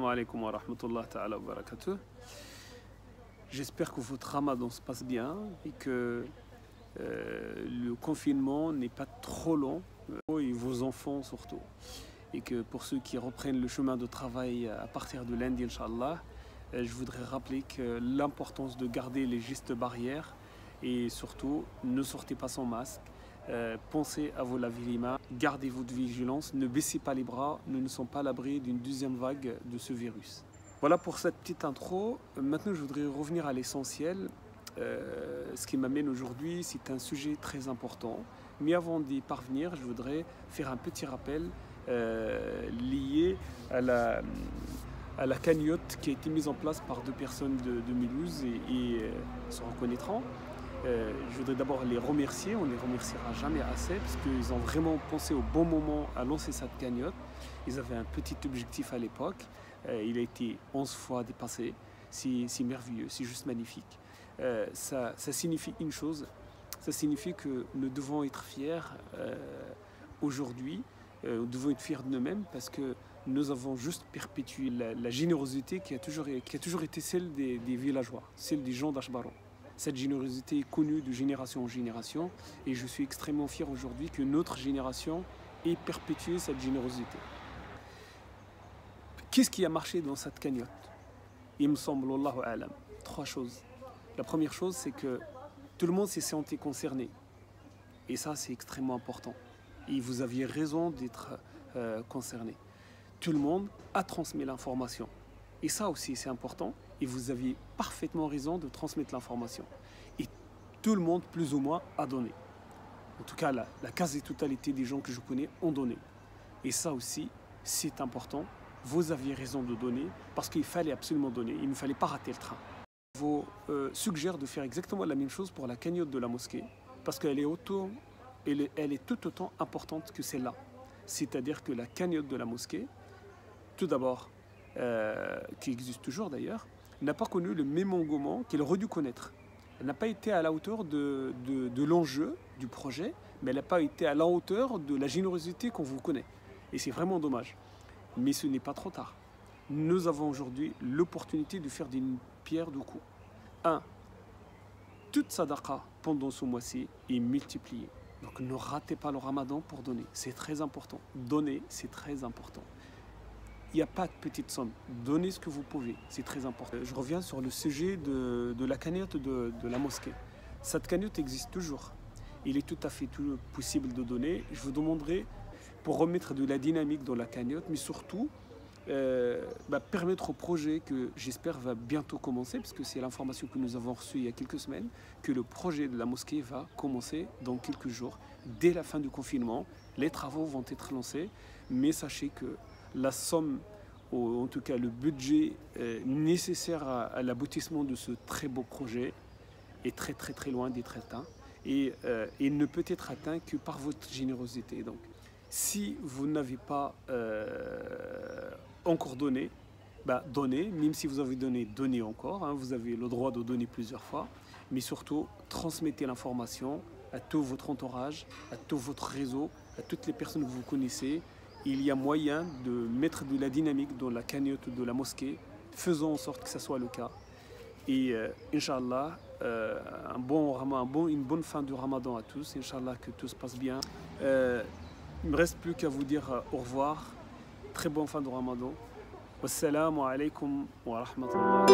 Assalamu alaikum wa rahmatullah ta'ala wa barakatuh. J'espère que votre ramadan se passe bien et que le confinement n'est pas trop long, et vos enfants surtout. Et que pour ceux qui reprennent le chemin de travail à partir de lundi, Inch'Allah, je voudrais rappeler que l'importance de garder les gestes barrières et surtout ne sortez pas sans masque. Pensez à vous laver les mains, gardez votre vigilance, ne baissez pas les bras, nous ne sommes pas à l'abri d'une deuxième vague de ce virus. Voilà pour cette petite intro. Maintenant, je voudrais revenir à l'essentiel. Ce qui m'amène aujourd'hui, c'est un sujet très important. Mais avant d'y parvenir, je voudrais faire un petit rappel lié à la cagnotte qui a été mise en place par deux personnes de Mulhouse et se reconnaîtront. Je voudrais d'abord les remercier, on ne les remerciera jamais assez parce qu'ils ont vraiment pensé au bon moment à lancer cette cagnotte. Ils avaient un petit objectif à l'époque, il a été 11 fois dépassé, c'est merveilleux, c'est juste magnifique. Ça signifie une chose, ça signifie que nous devons être fiers aujourd'hui, nous devons être fiers de nous-mêmes parce que nous avons juste perpétué la générosité qui a toujours été celle des villageois, celle des gens d'Achbaron. Cette générosité est connue de génération en génération et je suis extrêmement fier aujourd'hui que notre génération ait perpétué cette générosité. Qu'est-ce qui a marché dans cette cagnotte? Il me semble, Allahu a'lam, 3 choses. La première chose, c'est que tout le monde s'est senti concerné. Et ça, c'est extrêmement important. Et vous aviez raison d'être concerné. Tout le monde a transmis l'information. Et ça aussi, c'est important. Et vous aviez parfaitement raison de transmettre l'information. Et tout le monde, plus ou moins, a donné. En tout cas, la quasi-totalité des gens que je connais ont donné. Et ça aussi, c'est important. Vous aviez raison de donner parce qu'il fallait absolument donner. Il ne fallait pas rater le train. Je vous suggère de faire exactement la même chose pour la cagnotte de la mosquée parce qu'elle est tout autant importante que celle-là. C'est-à-dire que la cagnotte de la mosquée, tout d'abord, qui existe toujours d'ailleurs, n'a pas connu le même engouement qu'elle aurait dû connaître. Elle n'a pas été à la hauteur de l'enjeu du projet, mais elle n'a pas été à la hauteur de la générosité qu'on vous connaît. Et c'est vraiment dommage. Mais ce n'est pas trop tard. Nous avons aujourd'hui l'opportunité de faire d'une pierre deux coups. 1. Toute sadaqa pendant ce mois-ci est multipliée. Donc ne ratez pas le ramadan pour donner. C'est très important. Donner, c'est très important. Il n'y a pas de petite somme. Donnez ce que vous pouvez. C'est très important. Je reviens sur le sujet de la cagnotte de la mosquée. Cette cagnotte existe toujours. Il est tout à fait possible de donner. Je vous demanderai pour remettre de la dynamique dans la cagnotte, mais surtout permettre au projet que j'espère va bientôt commencer, parce que c'est l'information que nous avons reçue il y a quelques semaines, que le projet de la mosquée va commencer dans quelques jours. Dès la fin du confinement, les travaux vont être lancés, mais sachez que la somme, ou en tout cas le budget nécessaire à l'aboutissement de ce très beau projet est très très très loin d'être atteint et il ne peut être atteint que par votre générosité. Donc, si vous n'avez pas encore donné, donnez, même si vous avez donné, donnez encore, hein, vous avez le droit de donner plusieurs fois, mais surtout transmettez l'information à tout votre entourage, à tout votre réseau, à toutes les personnes que vous connaissez. Il y a moyen de mettre de la dynamique dans la cagnotte de la mosquée, faisons en sorte que ça soit le cas. Et Inch'Allah, une bonne fin de Ramadan à tous, Inch'Allah que tout se passe bien. Il ne me reste plus qu'à vous dire au revoir, très bonne fin de Ramadan. Wassalamu alaikum wa rahmatullah.